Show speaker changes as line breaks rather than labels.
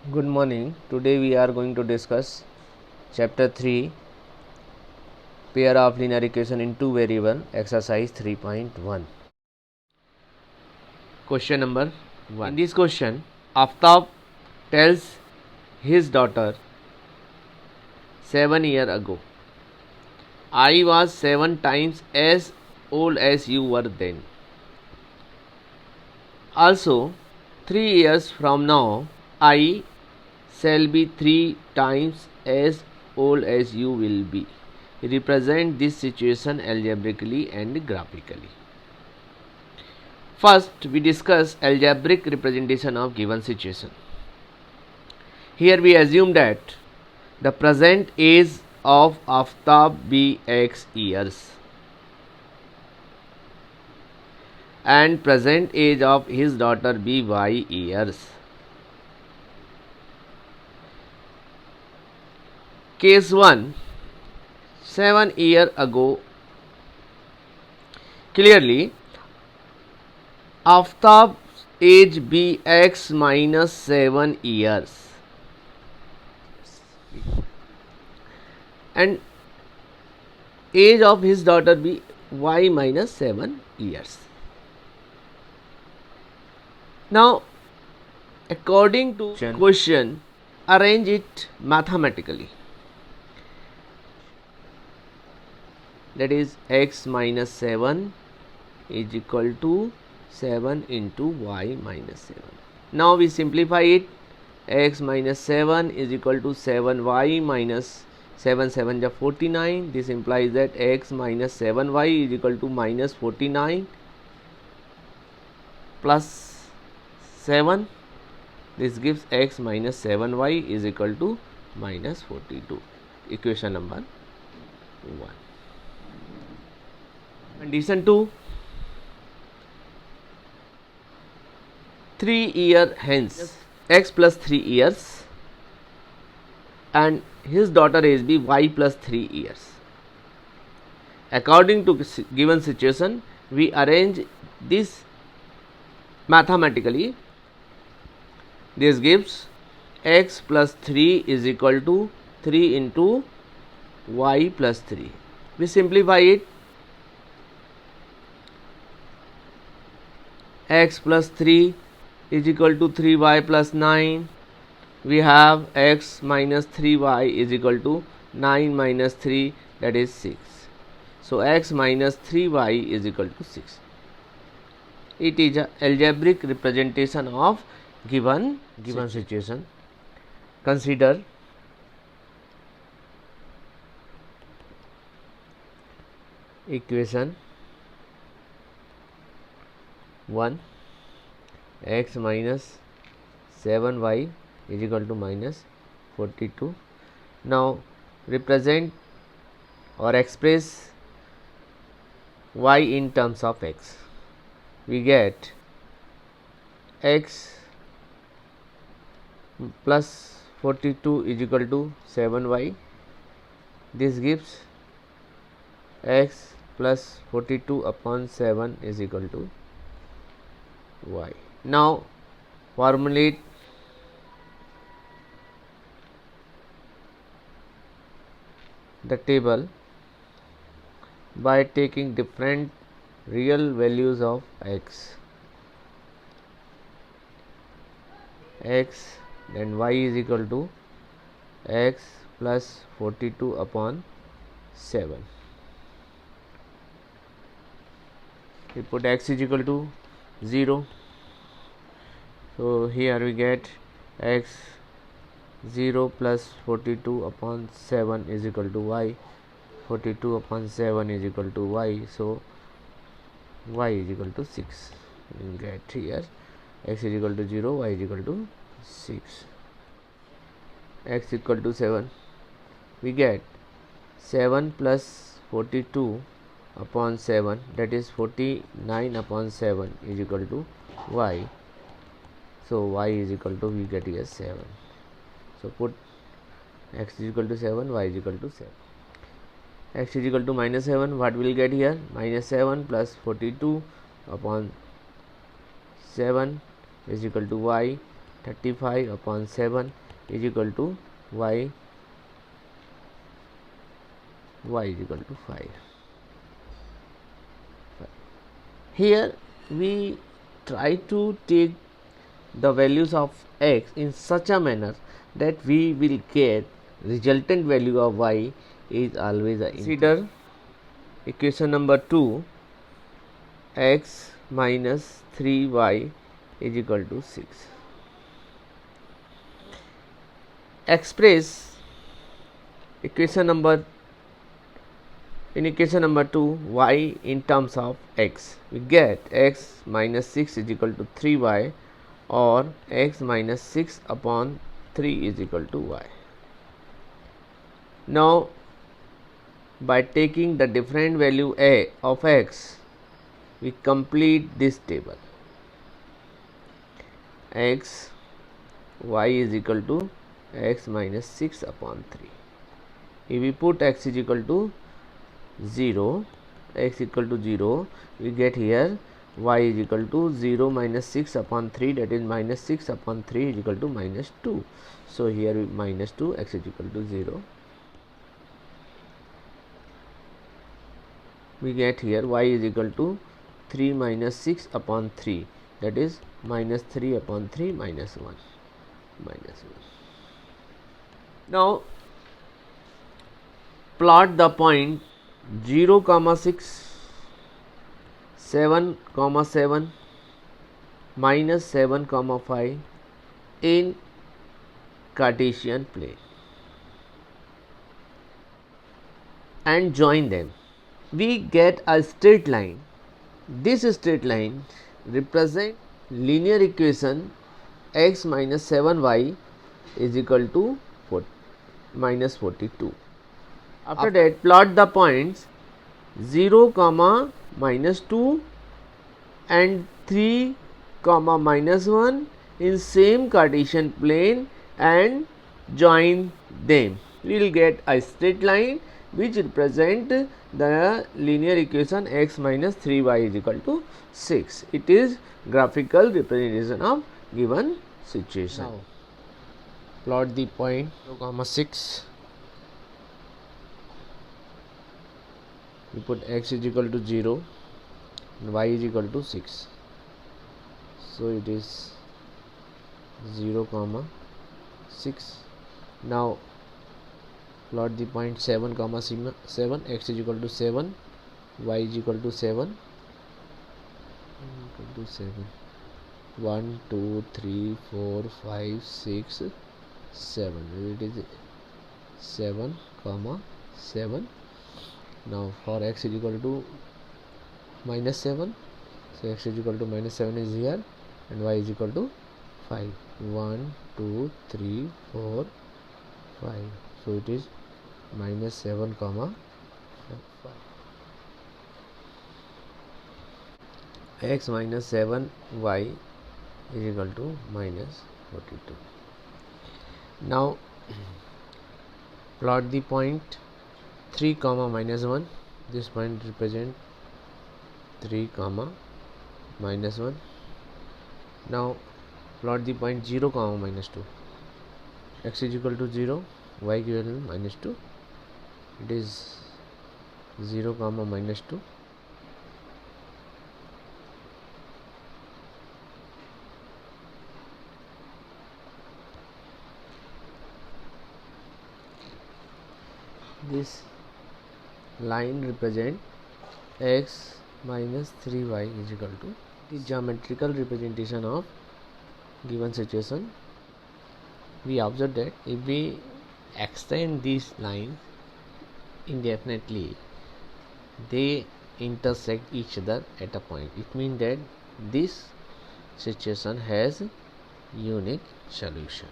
Good morning. Today we are going to discuss chapter 3, pair of linear equation in two variable, exercise 3.1. Question number 1. In this question, Aftab tells his daughter 7 years ago, I was 7 times as old as you were then. Also, 3 years from now, I shall be 3 times as old as you will be. Represent this situation algebraically and graphically. First, we discuss algebraic representation of given situation. Here we assume that the present age of Aftab be x years and present age of his daughter be y years. Case 1, 7 years ago. Clearly, Aftab's age be x minus 7 years and age of his daughter be y minus 7 years. Now, according to question, arrange it mathematically. That is x minus 7 is equal to 7 into y minus 7. Now we simplify it. X minus 7 is equal to 7y minus 7 7 is 49. This implies that x minus 7y is equal to minus 49 plus 7. This gives x minus 7y is equal to minus 42. Equation number 1. Condition 2. 3 years hence, x plus 3 years and his daughter age be y plus 3 years. According to given situation, we arrange this mathematically. This gives x plus 3 is equal to 3 into y plus 3. We simplify it. X plus 3 is equal to 3y plus 9. We have x minus 3y is equal to 9 minus 3, that is 6. So x minus 3y is equal to 6. It is an algebraic representation of given situation. Consider equation 1, x minus 7y is equal to minus 42. Now represent or express y in terms of x. We get x plus 42 is equal to 7y. This gives x plus 42 upon 7 is equal to y. Now formulate the table by taking different real values of x, then y is equal to x plus 42 upon 7. We put x is equal to 0. So here we get x 0 plus 42 upon 7 is equal to y. 42 upon 7 is equal to y. So y is equal to 6. We get here x is equal to 0, y is equal to 6. X equal to 7. We get 7 plus 42 upon 7, that is 49 upon 7 is equal to y. So y is equal to, we get here 7. So put x is equal to 7, y is equal to 7. X is equal to minus 7. What we will get here? Minus 7 plus 42 upon 7 is equal to y. 35 upon 7 is equal to y is equal to 5. Here we try to take the values of x in such a manner that we will get resultant value of y is always a consider equation number 2, x minus 3y is equal to 6. Express equation number 2 y in terms of x. We get x minus 6 is equal to 3y, or x minus 6 upon 3 is equal to y. Now by taking the different value a of x, we complete this table. X y is equal to x minus 6 upon 3. If we put x is equal to 0, x equal to 0, we get here y is equal to 0 minus 6 upon 3, that is minus 6 upon 3 is equal to minus 2. So here minus 2, x is equal to 0. We get here y is equal to 3 minus 6 upon 3, that is minus 3 upon 3 minus 1. Now plot the point 0, 6, 7, 7, minus 7, 5 in Cartesian plane and join them. We get a straight line. This straight line represents linear equation x minus 7y is equal to minus 42. After that, plot the points 0, minus 2 and 3, minus 1 in same Cartesian plane and join them. We will get a straight line which represent the linear equation x minus 3y is equal to 6. It is graphical representation of given situation. Now, plot the point 0, 6. We put x is equal to 0 and y is equal to 6. So it is 0, 6. Now plot the point 7, 7, x is equal to 7, y is equal to 7. 1, 2, 3, 4, 5, 6, 7. It is 7, 7. Now for x is equal to minus 7, so x is equal to minus 7 is here and y is equal to 5. 1, 2, 3, 4, 5. So it is minus 7, 5. X minus 7 y is equal to minus 42. Now plot the point 3, minus 1. This point represent 3, minus 1. Now plot the point 0, minus 2. X is equal to 0, y equal to minus 2. It is 0, minus 2. This line represent x minus 3y is equal to the geometrical representation of given situation. We observe that if we extend these lines indefinitely, they intersect each other at a point. It means that this situation has unique solution.